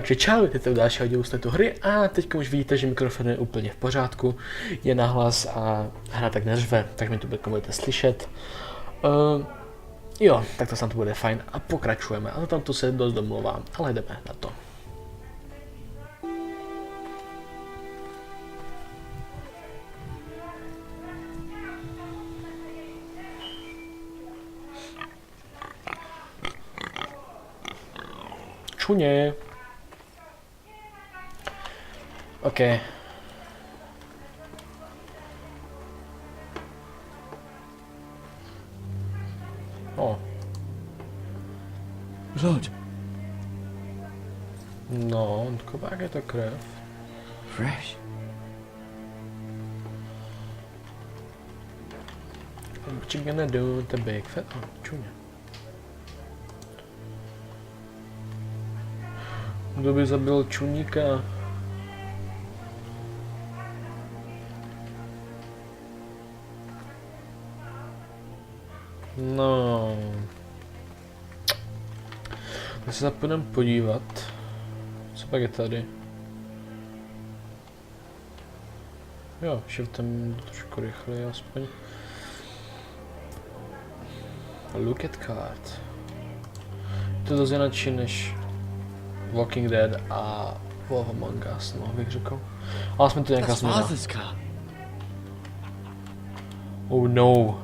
Takže čau, jdete u dalšího dílu z této hry a teď už vidíte, že mikrofon je úplně v pořádku, je nahlas a hra tak neřve, tak mi to budete slyšet. Jo, tak to snad to bude fajn a pokračujeme, ale tam to se dost domluvám, ale jdeme na to. Čuně. OK. O. Blood. No, jak je to krev. Fresh. What you gonna do with the big fat? Oh, čuně. Kdo by zabil čuníka? No. Tak se zapůjdeme podívat. Co pak je tady? Jo, shiftem trošku rychleji aspoň. Look at card. To dost jináčí než Walking Dead a Wolf Among Us, no, bych řekl. Ale jsme tu nějaká změna. Oh no.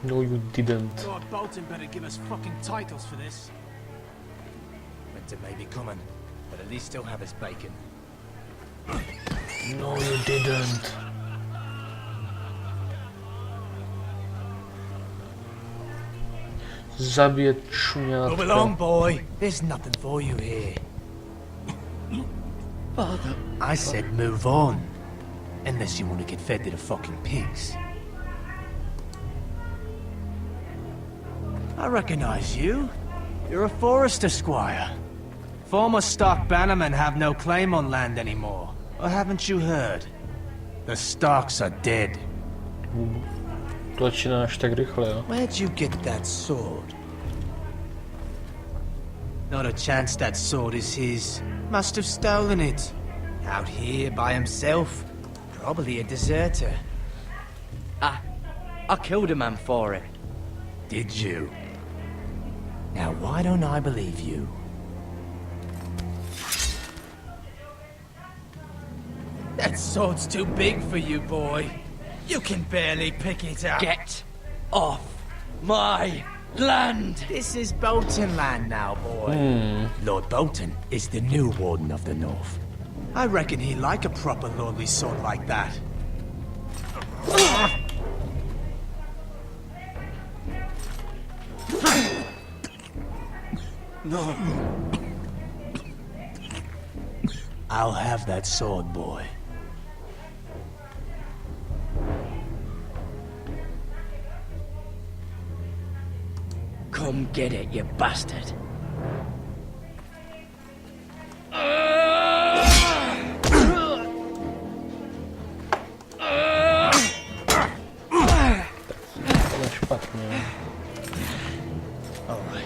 No, you didn't. Lord Bolton better give us fucking titles for this. Winter may be coming, but at least still have his bacon. No, you didn't. Zabije čuňátka. Move along, boy. There's nothing for you here. Father. I said move on. Unless you want to get fed to the fucking pigs. I recognize you. You're a Forester squire. Former Stark bannermen have no claim on land anymore. Or haven't you heard? The Starks are dead. Tlačí až tak rychle, jo? Where'd you get that sword? Not a chance that sword is his. Must have stolen it. Out here by himself. Probably a deserter. I killed a man for it. Did you? Now why don't I believe you? That sword's too big for you, boy. You can barely pick it up. Get off my land! This is Bolton land now, boy. Lord Bolton is the new Warden of the North. I reckon he'd like a proper lordly sword like that. No. I'll have that sword, boy. Come get it, you bastard. Špatně. All right.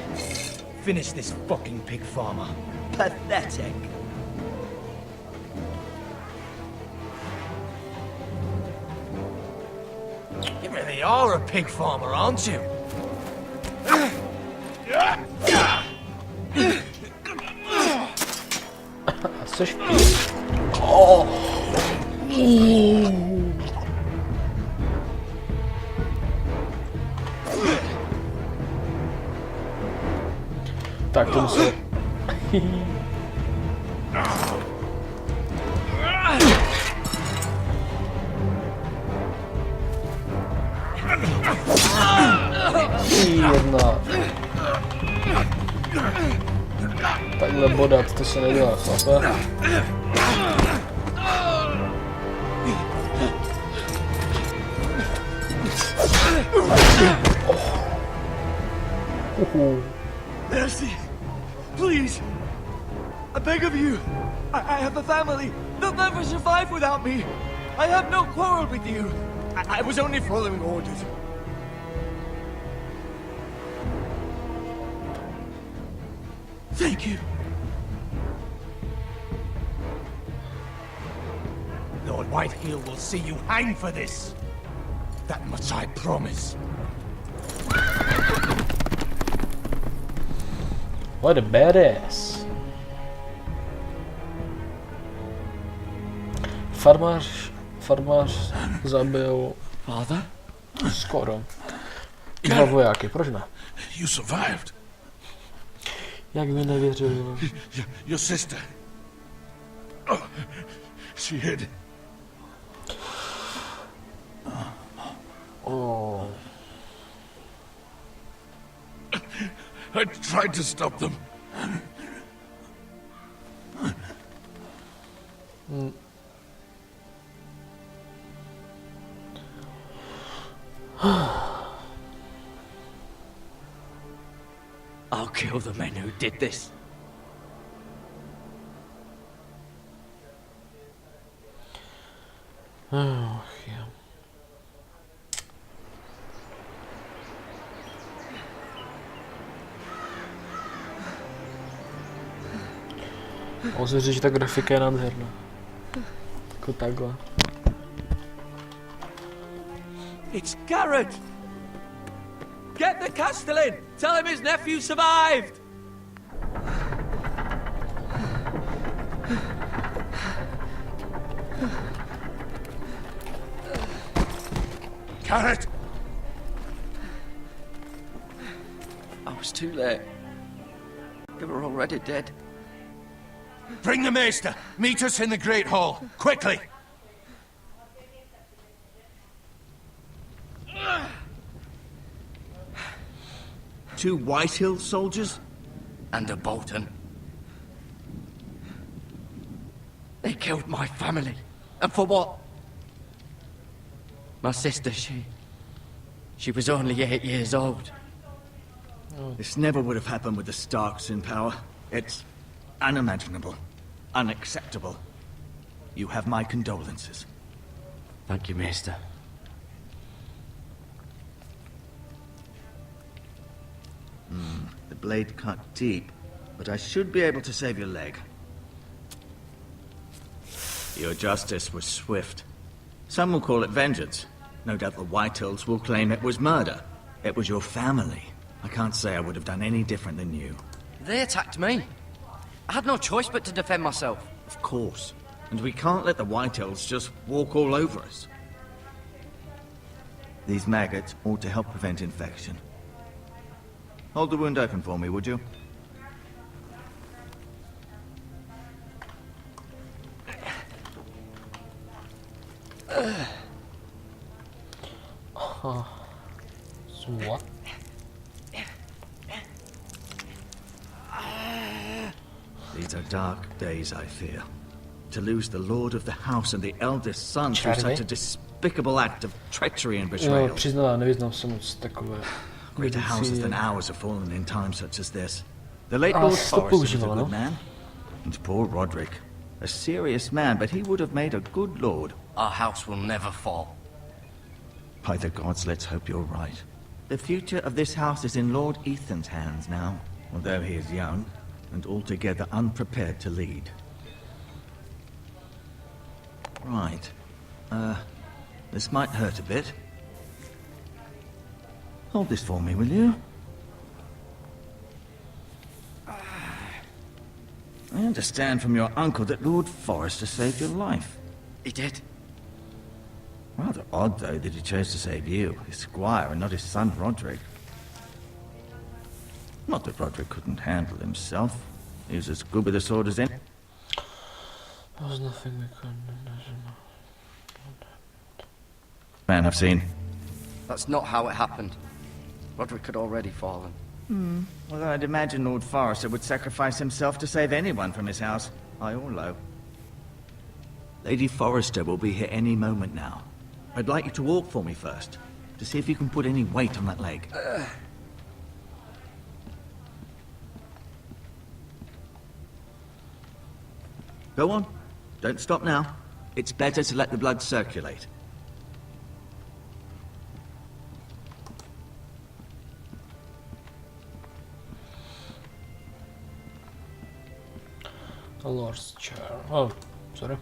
Finish this fucking pig farmer. Pathetic. You really are a pig farmer, aren't you? A což píš? Oh. Tak to musím. Jedna. Takhle bodat, to se nedělá, chlape. Mercy. Please. I beg of you. I have a family. They'll never survive without me. I have no quarrel with you. I was only following orders. Thank you. Lord Whitehill will see you hang for this. That much I promise. What a badass. Farmář zabil Father? skoro 2 vojáky, proč ne? You survived. Jak mi nevěřil. Your sister. Oh, she hid. Oh. I tried to stop them. I'll kill the men who did this. Oh, yeah. Musím říct, že ta grafika je nádherná. Jako takhle. It's Garrett! Get the Castellan! Tell him his nephew survived! Garrett! I was too late. They were already dead. Bring the Maester. Meet us in the Great Hall. Quickly! Two Whitehill soldiers? And a Bolton. They killed my family. And for what? My sister, she was only 8 years old. This never would have happened with the Starks in power. It's unimaginable. Unacceptable. You have my condolences. Thank you, Maester. The blade cut deep, but I should be able to save your leg. Your justice was swift. Some will call it vengeance. No doubt the Whitehills will claim it was murder. It was your family. I can't say I would have done any different than you. They attacked me. I had no choice but to defend myself. Of course. And we can't let the Whitehills just walk all over us. These maggots ought to help prevent infection. Hold the wound open for me, would you? So what? These are dark days, I fear. To lose the lord of the house and the eldest son through such a despicable act of treachery and Jo, betrayal. přiznala, nevyznám se moc takové. Greater houses than ours have fallen in times such as this. The late Ah, Lord stop Forrester was a používala, good no. man. And poor Roderick. A serious man, but he would have made a good lord. Our house will never fall. By the gods, let's hope you're right. The future of this house is in Lord Ethan's hands now, although he is young and altogether unprepared to lead. Right. This might hurt a bit. Hold this for me, will you? I understand from your uncle that Lord Forrester saved your life. He did. Rather odd, though, that he chose to save you, his squire, and not his son Roderick. Not that Roderick couldn't handle himself. He was as good with a sword as any. There's nothing we couldn't. Man I've seen. That's not how it happened. Roderick had already fallen. Although I'd imagine Lord Forrester would sacrifice himself to save anyone from his house, high or low. Lady Forrester will be here any moment now. I'd like you to walk for me first, to see if you can put any weight on that leg. Go on. Don't stop now. It's better to let the blood circulate. Lord's chair. Oh, sorry.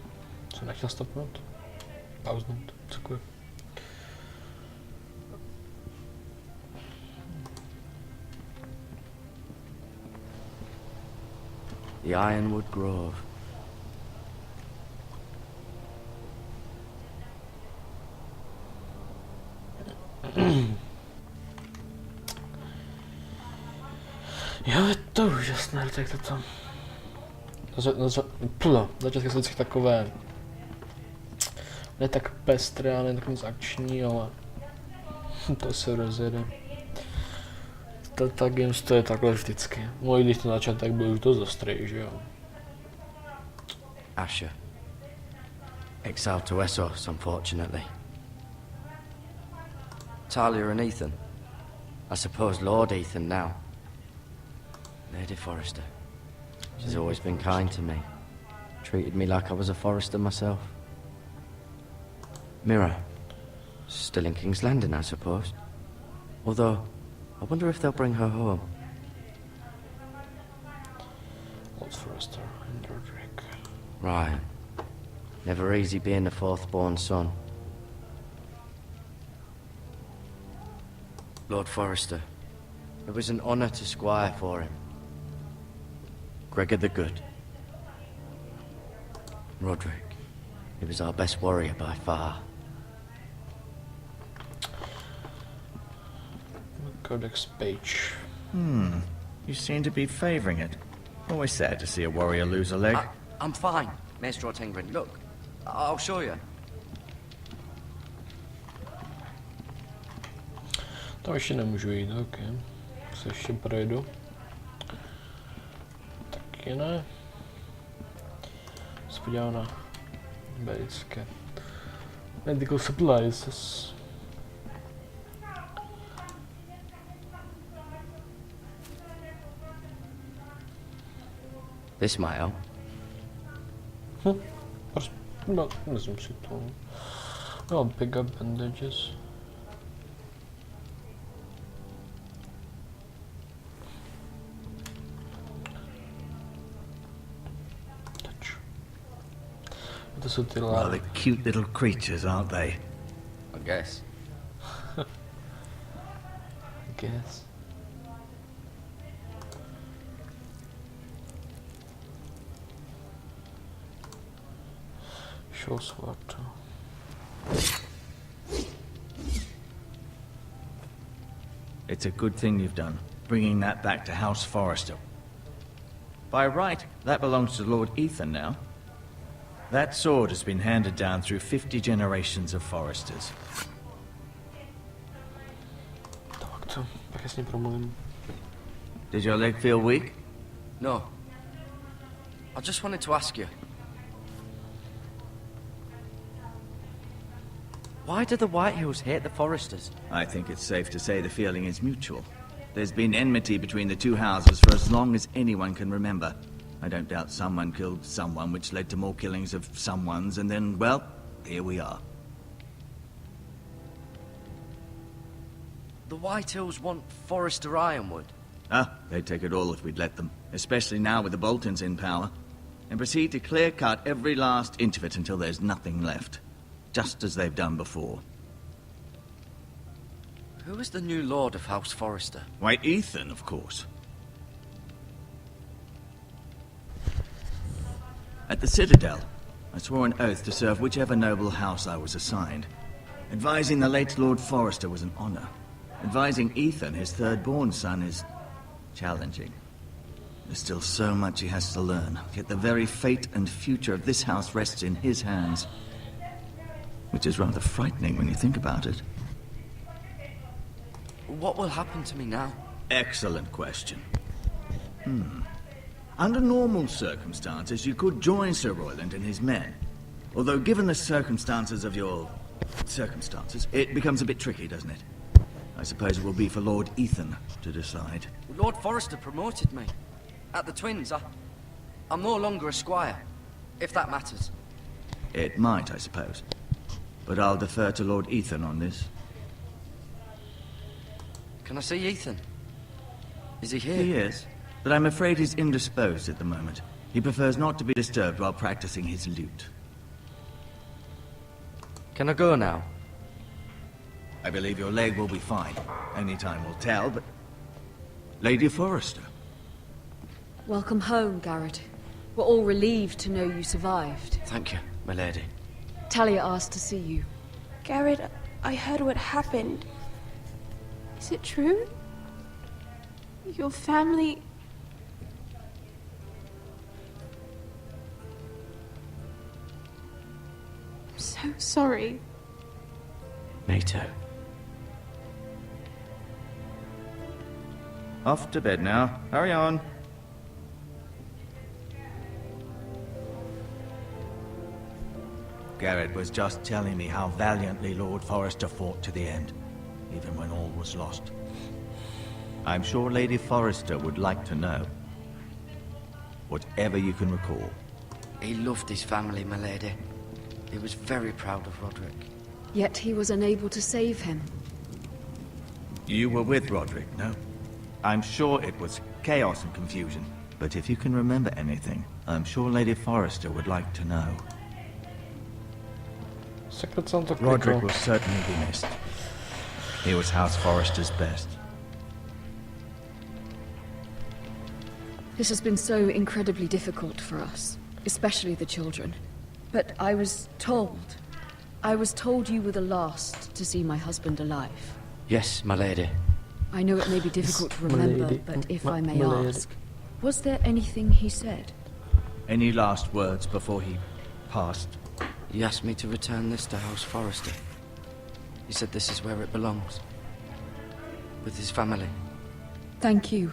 Jsem nechtěl stopnout. Pauznout. Cokoliv. The Ironwood Grove. Jo, je to úžasné, tak to tam... Začátky jsou vždycky takové... Ne tak pestré, ne tak moc akční, ale... To se rozjede. Ta Games to je takhle vždycky. No i když ten začátek byl už dost ostrý, že jo. Asher. Exiled to Essos, unfortunately. Talia and Ethan. I suppose Lord Ethan now. Lady Forrester. She's always been kind to me. Treated me like I was a Forrester myself. Mira. Still in King's Landing, I suppose. Although, I wonder if they'll bring her home. Lord Forrester and Roderick. Right. Never easy being the fourth-born son. Lord Forrester. It was an honour to squire for him. Gregor the Good. Roderick. He was our best warrior by far. Codex page. You seem to be favouring it. Always sad to see a warrior lose a leg. I'm fine, Maestro Tengrin. Look, I'll show you. Tam ještě nemůžu jít, ok. Se ještě projdu. Taky ne. Se podívám na britské medical supplies. This might help. No, vezmu si to. No, pick up bandages. Touch. To jsou ty Rather lávy. cute little creatures, aren't they? I guess. Guess. Shows what. It's a good thing you've done, bringing that back to House Forrester. By right, that belongs to Lord Ethan now. That sword has been handed down through 50 generations of Forresters. Tak to, pak s ním promluvím. Did your leg feel weak? No. I just wanted to ask you. Why do the Whitehills hate the Forresters? I think it's safe to say the feeling is mutual. There's been enmity between the two houses for as long as anyone can remember. I don't doubt someone killed someone, which led to more killings of someones, and then, well, here we are. The Whitehills want Forrester Ironwood. They'd take it all if we'd let them, especially now with the Boltons in power, and proceed to clear-cut every last inch of it until there's nothing left, just as they've done before. Who is the new Lord of House Forrester? Why, Ethan, of course. At the Citadel, I swore an oath to serve whichever noble house I was assigned. Advising the late Lord Forrester was an honor. Advising Ethan, his third-born son, is challenging. There's still so much he has to learn, yet the very fate and future of this house rests in his hands. Which is rather frightening when you think about it. What will happen to me now? Excellent question. Under normal circumstances, you could join Sir Royland and his men. Although, given the circumstances of your... circumstances, it becomes a bit tricky, doesn't it? I suppose it will be for Lord Ethan to decide. Lord Forrester promoted me. At the Twins, I'm no longer a squire, if that matters. It might, I suppose. But I'll defer to Lord Ethan on this. Can I see Ethan? Is he here? He is, but I'm afraid he's indisposed at the moment. He prefers not to be disturbed while practicing his lute. Can I go now? I believe your leg will be fine. Only time will tell, but... Lady Forrester. Welcome home, Garrett. We're all relieved to know you survived. Thank you, my lady. Talia asked to see you. Garrett, I heard what happened. Is it true? Your family... I'm so sorry. Me too. Off to bed now. Hurry on. Garrett was just telling me how valiantly Lord Forrester fought to the end, even when all was lost. I'm sure Lady Forrester would like to know. Whatever you can recall. He loved his family, my lady. He was very proud of Roderick. Yet he was unable to save him. You were with Roderick, no? I'm sure it was chaos and confusion, but if you can remember anything, I'm sure Lady Forrester would like to know. Sakra, co on to Roderick klikl? will certainly be missed. He was House Forrester's best. This has been so incredibly difficult for us, especially the children. But I was told you were the last to see my husband alive. Yes, my lady. I know it may be difficult to My remember, lady. but if My I may lady. ask, was there anything he said? Any last words before he passed? He asked me to return this to House Forrester. He said this is where it belongs. With his family. Thank you,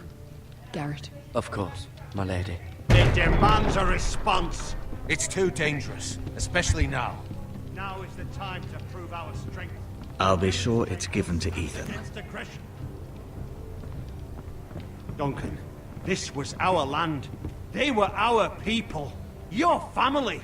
Garrett. Of course, my lady. It demands a response. It's too dangerous, especially now. Now is the time to prove our strength I'll be sure it's given to Ethan. against aggression. Duncan, this was our land. They were our people. Your family.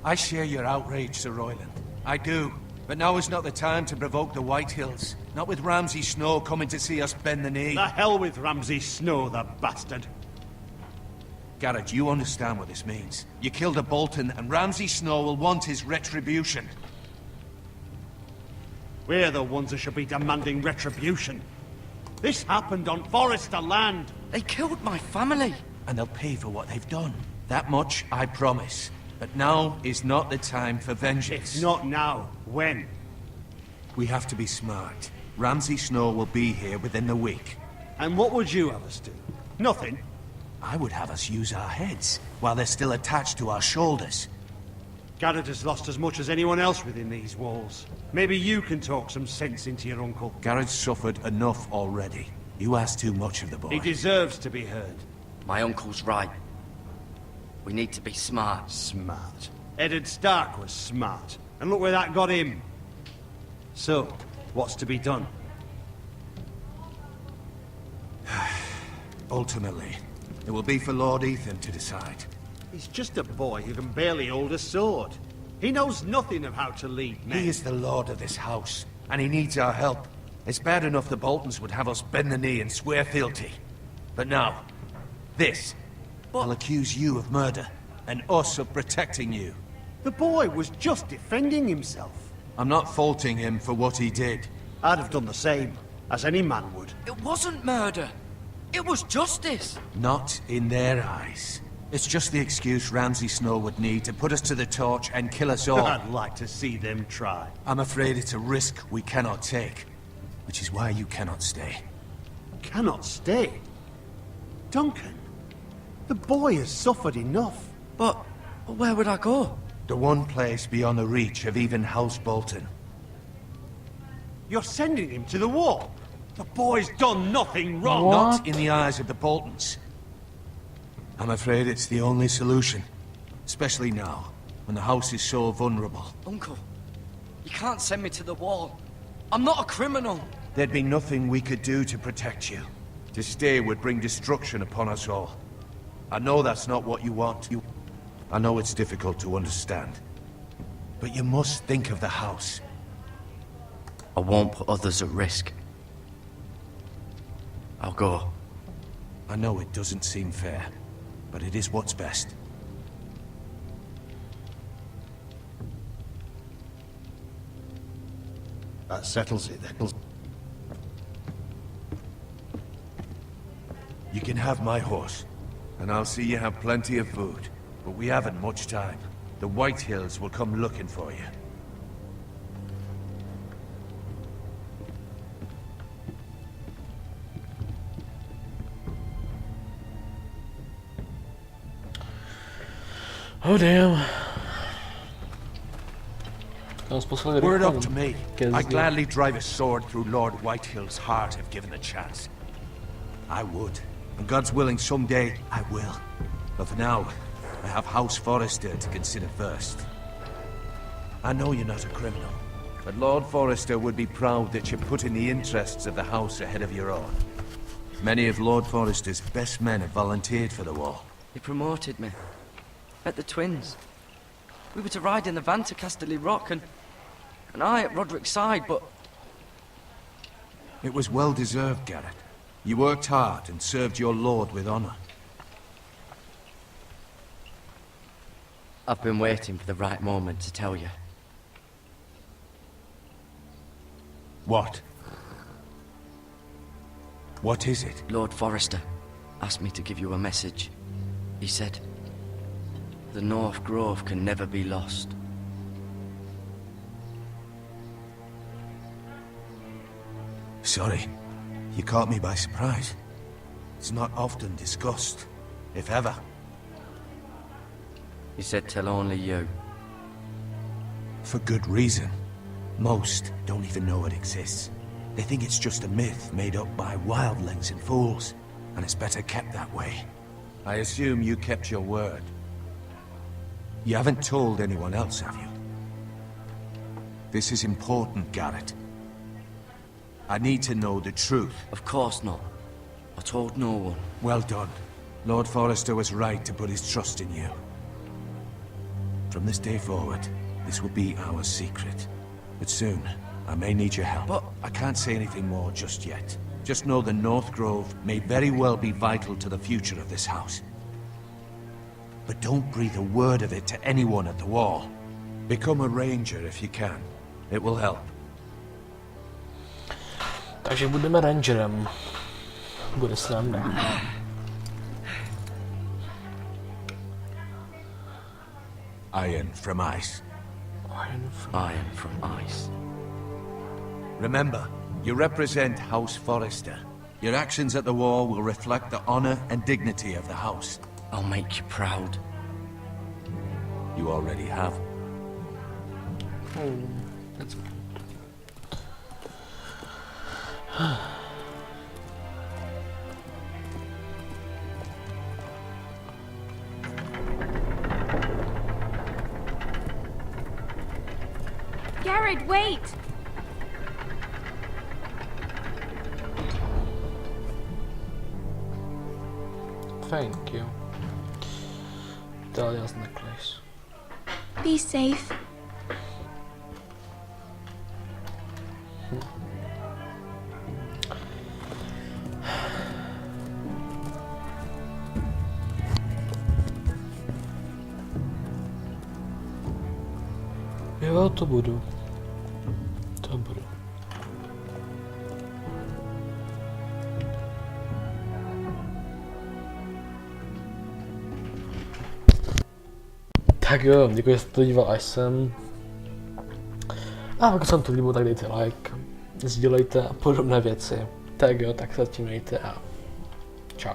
I share your outrage, Sir Royland. I do. But now is not the time to provoke the Whitehills. Not with Ramsay Snow coming to see us bend the knee. The hell with Ramsay Snow, the bastard. Garrett, you understand what this means. You killed a Bolton, and Ramsay Snow will want his retribution. We're the ones who should be demanding retribution. This happened on Forrester land. They killed my family! And they'll pay for what they've done. That much, I promise. But now is not the time for vengeance. It's not now. When? We have to be smart. Ramsay Snow will be here within the week. And what would you have us do? Nothing. I would have us use our heads, while they're still attached to our shoulders. Garrett has lost as much as anyone else within these walls. Maybe you can talk some sense into your uncle. Garrett's suffered enough already. You ask too much of the boy. He deserves to be heard. My uncle's right. We need to be smart. Smart. Eddard Stark was smart. And look where that got him. So, what's to be done? Ultimately, it will be for Lord Ethan to decide. He's just a boy who can barely hold a sword. He knows nothing of how to lead men. He is the lord of this house, and he needs our help. It's bad enough the Boltons would have us bend the knee and swear fealty. But now, this. I'll accuse you of murder, and us of protecting you. The boy was just defending himself. I'm not faulting him for what he did. I'd have done the same, as any man would. It wasn't murder. It was justice. Not in their eyes. It's just the excuse Ramsay Snow would need to put us to the torch and kill us all. I'd like to see them try. I'm afraid it's a risk we cannot take, which is why you cannot stay. Cannot stay. Duncan, the boy has suffered enough. But where would I go? The one place beyond the reach of even House Bolton. You're sending him to the war. The boy's done nothing wrong. What? Not in the eyes of the Boltons. I'm afraid it's the only solution. Especially now, when the house is so vulnerable. Uncle, you can't send me to the wall. I'm not a criminal. There'd be nothing we could do to protect you. To stay would bring destruction upon us all. I know that's not what you want. I know it's difficult to understand. But you must think of the house. I won't put others at risk. I'll go. I know it doesn't seem fair. but it is what's best. That settles it then. You can have my horse, and I'll see you have plenty of food. But we haven't much time. The White Hills will come looking for you. Oh damn. Nás poslali Were it rychle up to me, ke I'd zdi. gladly drive a sword through Lord Whitehill's heart if given the chance. I would. And God's willing, someday I will. But for now, I have House Forrester to consider first. I know you're not a criminal, but Lord Forrester would be proud that you're putting the interests of the house ahead of your own. Many of Lord Forrester's best men have volunteered for the war. He promoted me. Met the twins. We were to ride in the van to Casterly Rock, and I at Roderick's side, but It was well deserved, Garrett. You worked hard and served your lord with honor. I've been waiting for the right moment to tell you. What? What is it? Lord Forrester asked me to give you a message. He said, the North Grove can never be lost. Sorry, you caught me by surprise. It's not often discussed, if ever. He said tell only you. For good reason. Most don't even know it exists. They think it's just a myth made up by wildlings and fools, and it's better kept that way. I assume you kept your word. You haven't told anyone else, have you? This is important, Garrett. I need to know the truth. Of course not. I told no one. Well done. Lord Forrester was right to put his trust in you. From this day forward, this will be our secret. But soon, I may need your help. But I can't say anything more just yet. Just know the North Grove may very well be vital to the future of this house. But don't breathe a word of it to anyone at the wall. Become a ranger if you can. It will help. Takže budeme rangerem. Bude sranda. Iron from ice. Iron from ice. Remember, you represent House Forrester. Your actions at the war will reflect the honor and dignity of the house. I'll make you proud. You already have. Oh, that's Garrett, wait! Thank you. Dahlia's necklace. Be safe. Jo, to budu. To budu. Tak jo, děkuji, že jste to díval až sem. A pokud se vám to líbilo, tak dejte like, sdílejte a podobné věci. Tak jo, tak se tím mějte a čau.